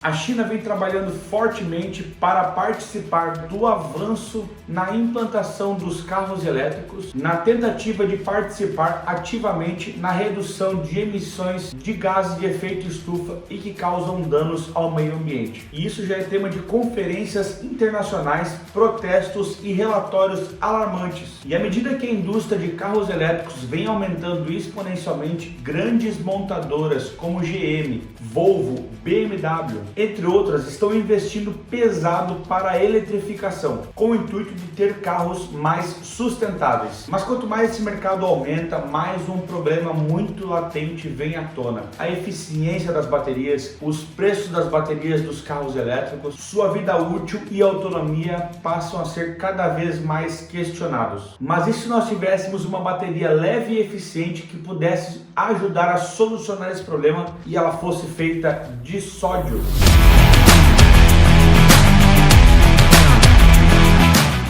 A China vem trabalhando fortemente para participar do avanço na implantação dos carros elétricos, na tentativa de participar ativamente na redução de emissões de gases de efeito estufa e que causam danos ao meio ambiente. E isso já é tema de conferências internacionais, protestos e relatórios alarmantes. E à medida que a indústria de carros elétricos vem aumentando exponencialmente, grandes montadoras como GM, Volvo, BMW, entre outras, estão investindo pesado para a eletrificação, com o intuito de ter carros mais sustentáveis. Mas quanto mais esse mercado aumenta, mais um problema muito latente vem à tona: a eficiência das baterias, os preços das baterias dos carros elétricos, sua vida útil e autonomia passam a ser cada vez mais questionados. Mas e se nós tivéssemos uma bateria leve e eficiente que pudesse ajudar a solucionar esse problema e ela fosse feita de sódio?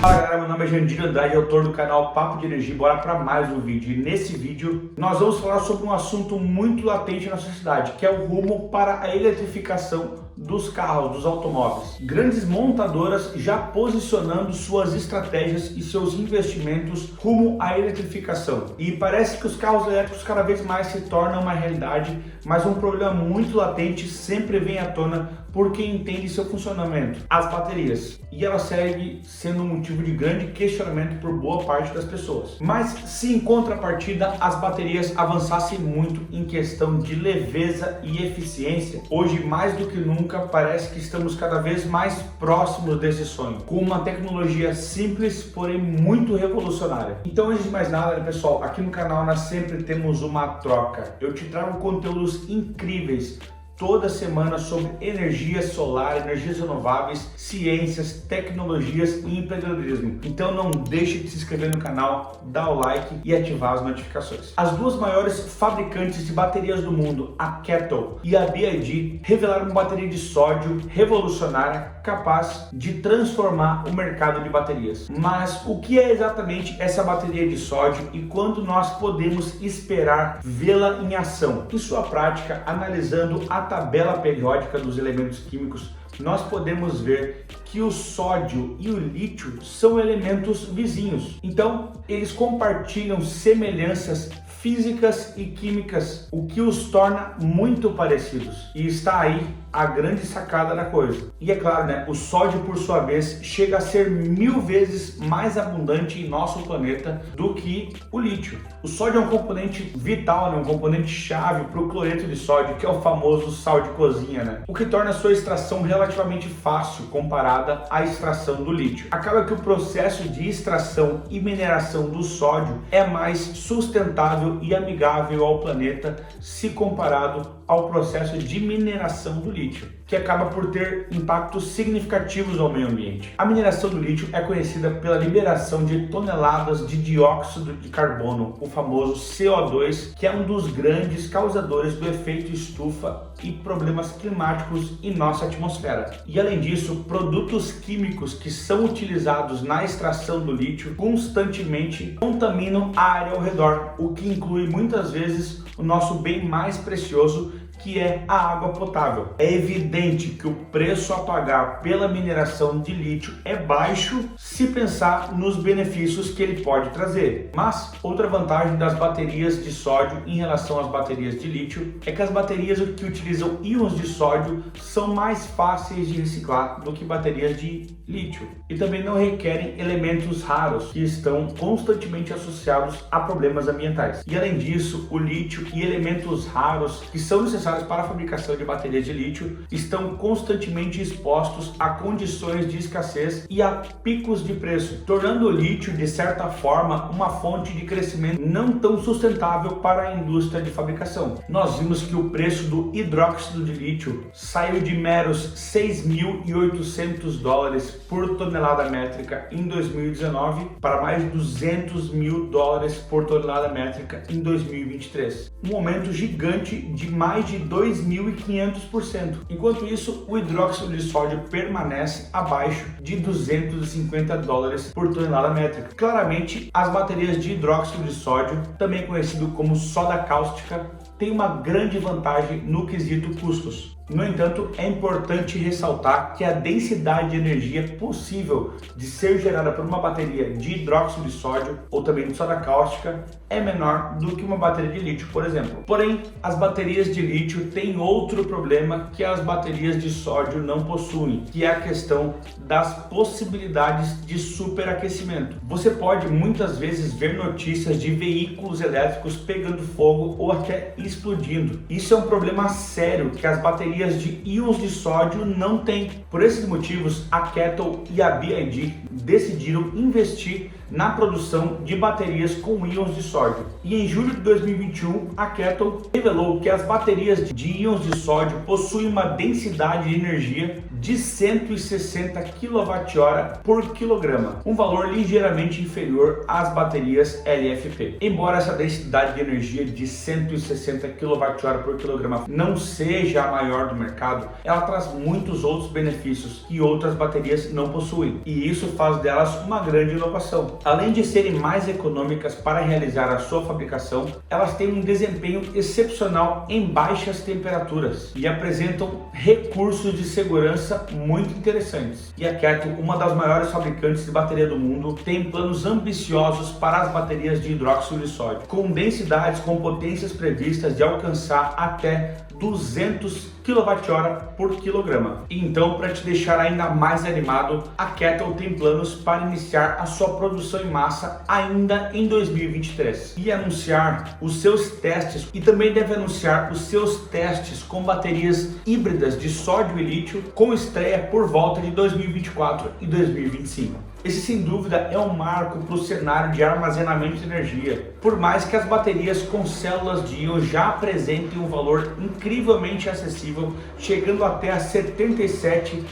Fala galera, meu nome é Jandir Andrade, autor do canal Papo de Energia. Bora para mais um vídeo. E nesse vídeo nós vamos falar sobre um assunto muito latente na sociedade, que é o rumo para a eletrificação dos carros, dos automóveis. Grandes montadoras já posicionando suas estratégias e seus investimentos rumo à eletrificação. E parece que os carros elétricos cada vez mais se tornam uma realidade, mas um problema muito latente sempre vem à tona por quem entende seu funcionamento: as baterias. E ela segue sendo um motivo de grande questionamento por boa parte das pessoas. Mas se em contrapartida as baterias avançassem muito em questão de leveza e eficiência, hoje mais do que nunca parece que estamos cada vez mais próximos desse sonho, com uma tecnologia simples, porém muito revolucionária. Então, antes de mais nada, pessoal, aqui no canal nós sempre temos uma troca. Eu te trago conteúdos incríveis toda semana sobre energia solar, energias renováveis, ciências, tecnologias e empreendedorismo. Então não deixe de se inscrever no canal, dar o like e ativar as notificações. As duas maiores fabricantes de baterias do mundo, a Kettle e a BYD, revelaram uma bateria de sódio revolucionária capaz de transformar o mercado de baterias. Mas o que é exatamente essa bateria de sódio e quando nós podemos esperar vê-la em ação? Em sua prática, analisando a tabela periódica dos elementos químicos, nós podemos ver que o sódio e o lítio são elementos vizinhos. Então, eles compartilham semelhanças físicas e químicas, o que os torna muito parecidos. E está aí a grande sacada da coisa. E é claro, né, o sódio, por sua vez, chega a ser 1000 vezes mais abundante em nosso planeta do que o lítio. O sódio é um componente vital, né, um componente chave para o cloreto de sódio, que é o famoso sal de cozinha, né? O que torna a sua extração relativamente fácil comparada à extração do lítio. Acaba que o processo de extração e mineração do sódio é mais sustentável e amigável ao planeta se comparado ao processo de mineração do lítio, que acaba por ter impactos significativos ao meio ambiente. A mineração do lítio é conhecida pela liberação de toneladas de dióxido de carbono, o famoso CO2, que é um dos grandes causadores do efeito estufa e problemas climáticos em nossa atmosfera. E além disso, produtos químicos que são utilizados na extração do lítio constantemente contaminam a área ao redor, o que inclui muitas vezes o nosso bem mais precioso, que é a água potável. É evidente que o preço a pagar pela mineração de lítio é baixo se pensar nos benefícios que ele pode trazer. Mas outra vantagem das baterias de sódio em relação às baterias de lítio é que as baterias que utilizam íons de sódio são mais fáceis de reciclar do que baterias de lítio e também não requerem elementos raros que estão constantemente associados a problemas ambientais. E além disso, o lítio e elementos raros que são necessários para a fabricação de baterias de lítio estão constantemente expostos a condições de escassez e a picos de preço, tornando o lítio, de certa forma, uma fonte de crescimento não tão sustentável para a indústria de fabricação. Nós vimos que o preço do hidróxido de lítio saiu de meros $6.800 por tonelada métrica em 2019 para mais de $200.000 por tonelada métrica em 2023. Um aumento gigante de mais de 2.500%. Enquanto isso, o hidróxido de sódio permanece abaixo de $250 por tonelada métrica. Claramente, as baterias de hidróxido de sódio, também conhecido como soda cáustica, tem uma grande vantagem no quesito custos. No entanto, é importante ressaltar que a densidade de energia possível de ser gerada por uma bateria de hidróxido de sódio ou também de soda cáustica é menor do que uma bateria de lítio, por exemplo. Porém, as baterias de lítio têm outro problema que as baterias de sódio não possuem, que é a questão das possibilidades de superaquecimento. Você pode muitas vezes ver notícias de veículos elétricos pegando fogo ou até explodindo. Isso é um problema sério que as baterias de íons de sódio não têm. Por esses motivos, a Kettle e a BYD decidiram investir na produção de baterias com íons de sódio. E em julho de 2021, a Kettle revelou que as baterias de íons de sódio possuem uma densidade de energia de 160 kWh por quilograma, um valor ligeiramente inferior às baterias LFP. Embora essa densidade de energia de 160 kWh por quilograma não seja a maior do mercado, ela traz muitos outros benefícios que outras baterias não possuem, e isso faz delas uma grande inovação. Além de serem mais econômicas para realizar a sua fabricação, elas têm um desempenho excepcional em baixas temperaturas e apresentam recursos de segurança muito interessantes. E a Kettle, uma das maiores fabricantes de bateria do mundo, tem planos ambiciosos para as baterias de hidróxido de sódio, com densidades com potências previstas de alcançar até 200 kWh por quilograma. Então, para te deixar ainda mais animado, a Kettle tem planos para iniciar a sua produção em massa ainda em 2023 e anunciar os seus testes, e também deve anunciar os seus testes com baterias híbridas de sódio e lítio, com estreia por volta de 2024 e 2025. Esse, sem dúvida, é um marco para o cenário de armazenamento de energia, por mais que as baterias com células de íon já apresentem um valor incrivelmente acessível, chegando até a $77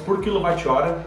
por quilowatt-hora.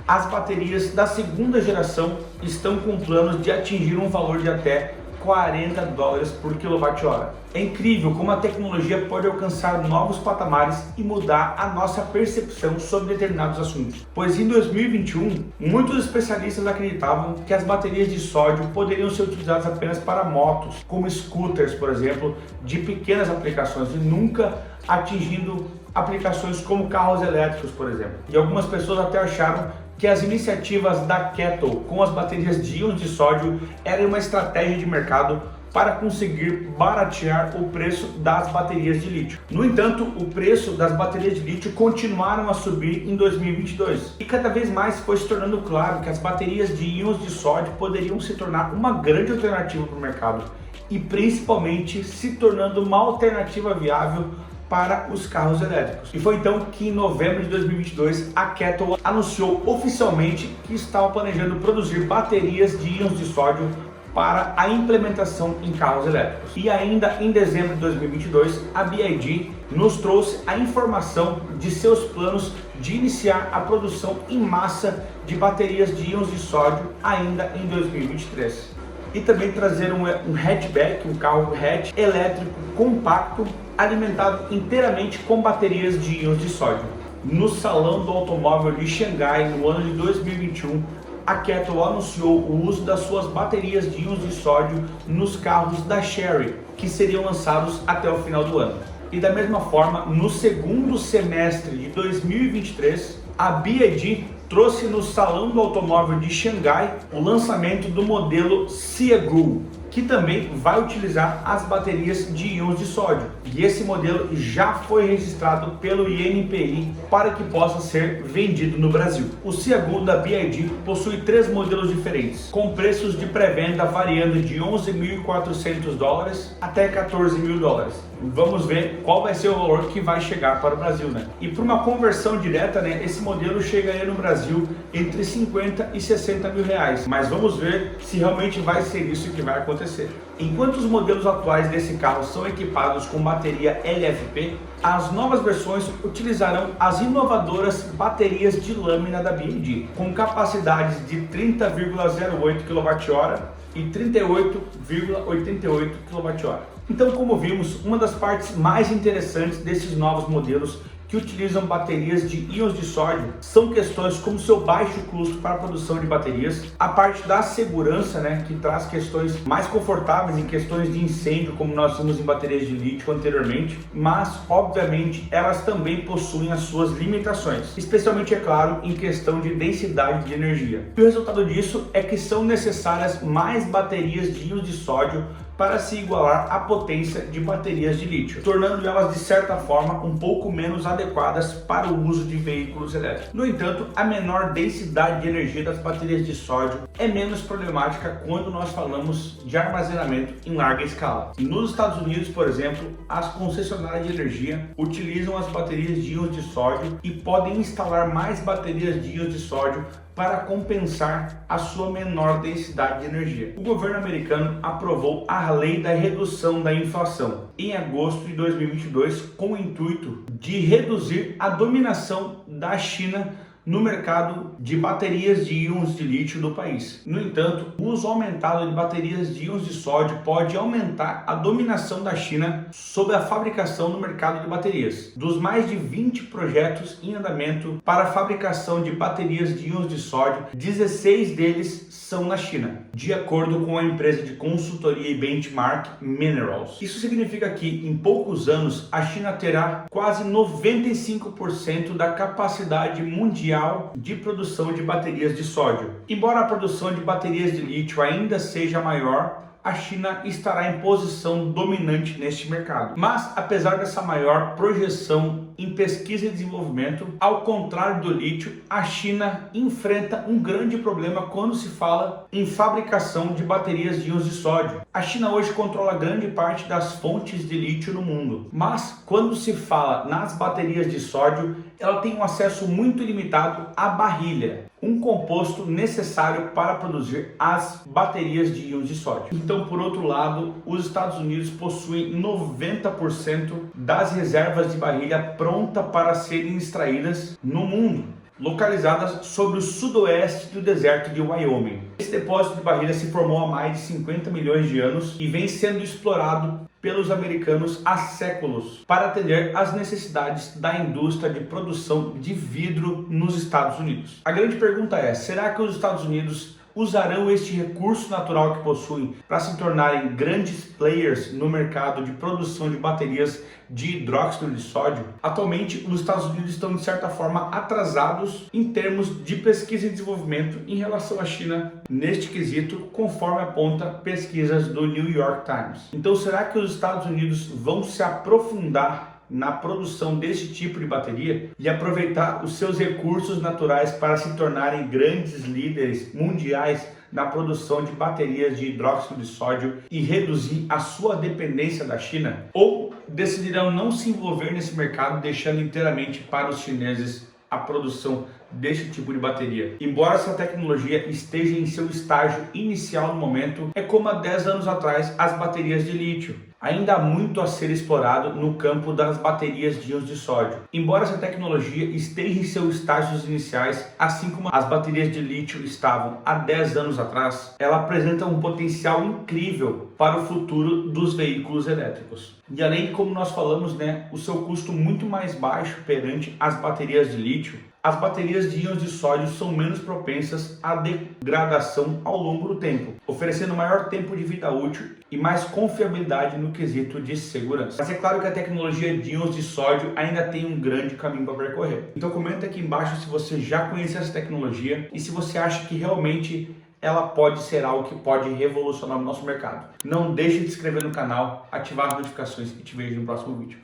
As baterias da segunda geração estão com planos de atingir um valor de até $40 por quilowatt-hora. É incrível como a tecnologia pode alcançar novos patamares e mudar a nossa percepção sobre determinados assuntos. Pois em 2021, muitos especialistas acreditavam que as baterias de sódio poderiam ser utilizadas apenas para motos, como scooters, por exemplo, de pequenas aplicações, e nunca atingindo aplicações como carros elétricos, por exemplo. E algumas pessoas até acharam que as iniciativas da Kettle com as baterias de íons de sódio eram uma estratégia de mercado para conseguir baratear o preço das baterias de lítio. No entanto, o preço das baterias de lítio continuaram a subir em 2022 e cada vez mais foi se tornando claro que as baterias de íons de sódio poderiam se tornar uma grande alternativa para o mercado e principalmente se tornando uma alternativa viável para os carros elétricos. E foi então que em novembro de 2022 a Kettle anunciou oficialmente que estava planejando produzir baterias de íons de sódio para a implementação em carros elétricos. E ainda em dezembro de 2022, a BYD nos trouxe a informação de seus planos de iniciar a produção em massa de baterias de íons de sódio ainda em 2023. E também trazer um hatchback, um carro hatch elétrico compacto, alimentado inteiramente com baterias de íons de sódio. No Salão do Automóvel de Xangai, no ano de 2021, a Kettle anunciou o uso das suas baterias de íons de sódio nos carros da Chery, que seriam lançados até o final do ano. E da mesma forma, no segundo semestre de 2023, a BYD trouxe no Salão do Automóvel de Xangai o lançamento do modelo Ciagoo, que também vai utilizar as baterias de íons de sódio. E esse modelo já foi registrado pelo INPI para que possa ser vendido no Brasil. O Ciagoo da BYD possui 3 modelos diferentes, com preços de pré-venda variando de $11.400 até $14.000. Vamos ver qual vai ser o valor que vai chegar para o Brasil, né? E para uma conversão direta, né, esse modelo chegaria no Brasil entre 50 e 60 mil reais. Mas vamos ver se realmente vai ser isso que vai acontecer. Enquanto os modelos atuais desse carro são equipados com bateria LFP, as novas versões utilizarão as inovadoras baterias de lâmina da BYD, com capacidades de 30,08 kWh e 38,88 kWh. Então, como vimos, uma das partes mais interessantes desses novos modelos que utilizam baterias de íons de sódio são questões como seu baixo custo para a produção de baterias, a parte da segurança, que traz questões mais confortáveis em questões de incêndio, como nós vimos em baterias de lítio anteriormente, mas obviamente elas também possuem as suas limitações, especialmente, é claro, em questão de densidade de energia. E o resultado disso é que são necessárias mais baterias de íons de sódio para se igualar à potência de baterias de lítio, tornando elas de certa forma um pouco menos adequadas para o uso de veículos elétricos. No entanto, a menor densidade de energia das baterias de sódio é menos problemática quando nós falamos de armazenamento em larga escala. Nos Estados Unidos, por exemplo, as concessionárias de energia utilizam as baterias de íons de sódio e podem instalar mais baterias de íons de sódio para compensar a sua menor densidade de energia. O governo americano aprovou a Lei da Redução da Inflação em agosto de 2022 com o intuito de reduzir a dominação da China no mercado de baterias de íons de lítio do país. No entanto, o uso aumentado de baterias de íons de sódio pode aumentar a dominação da China sobre a fabricação no mercado de baterias. Dos mais de 20 projetos em andamento para a fabricação de baterias de íons de sódio, 16 deles são na China, de acordo com a empresa de consultoria e benchmark Minerals. Isso significa que, em poucos anos, a China terá quase 95% da capacidade mundial de produção de baterias de sódio. Embora a produção de baterias de lítio ainda seja maior, a China estará em posição dominante neste mercado. Mas, apesar dessa maior projeção em pesquisa e desenvolvimento, ao contrário do lítio, a China enfrenta um grande problema quando se fala em fabricação de baterias de íons de sódio. A China hoje controla grande parte das fontes de lítio no mundo, mas quando se fala nas baterias de sódio, ela tem um acesso muito limitado à barrilha, um composto necessário para produzir as baterias de íons de sódio. Então, por outro lado, os Estados Unidos possuem 90% das reservas de barrilha pronta para serem extraídas no mundo, localizadas sobre o sudoeste do deserto de Wyoming. Esse depósito de barrilha se formou há mais de 50 milhões de anos e vem sendo explorado pelos americanos há séculos para atender às necessidades da indústria de produção de vidro nos Estados Unidos. A grande pergunta é: será que os Estados Unidos usarão este recurso natural que possuem para se tornarem grandes players no mercado de produção de baterias de hidróxido de sódio? Atualmente, os Estados Unidos estão, de certa forma, atrasados em termos de pesquisa e desenvolvimento em relação à China neste quesito, conforme aponta pesquisas do New York Times. Então, será que os Estados Unidos vão se aprofundar na produção desse tipo de bateria e aproveitar os seus recursos naturais para se tornarem grandes líderes mundiais na produção de baterias de hidróxido de sódio e reduzir a sua dependência da China? Ou decidirão não se envolver nesse mercado, deixando inteiramente para os chineses a produção desse tipo de bateria? Embora essa tecnologia esteja em seu estágio inicial no momento, é como há 10 anos atrás as baterias de lítio. Ainda há muito a ser explorado no campo das baterias de íons de sódio. Embora essa tecnologia esteja em seus estágios iniciais, assim como as baterias de lítio estavam há 10 anos atrás, ela apresenta um potencial incrível para o futuro dos veículos elétricos. E além de, como nós falamos, o seu custo muito mais baixo perante as baterias de lítio, as baterias de íons de sódio são menos propensas à degradação ao longo do tempo, oferecendo maior tempo de vida útil e mais confiabilidade no quesito de segurança. Mas é claro que a tecnologia de íons de sódio ainda tem um grande caminho para percorrer. Então comenta aqui embaixo se você já conhece essa tecnologia e se você acha que realmente ela pode ser algo que pode revolucionar o nosso mercado. Não deixe de se inscrever no canal, ativar as notificações e te vejo no próximo vídeo.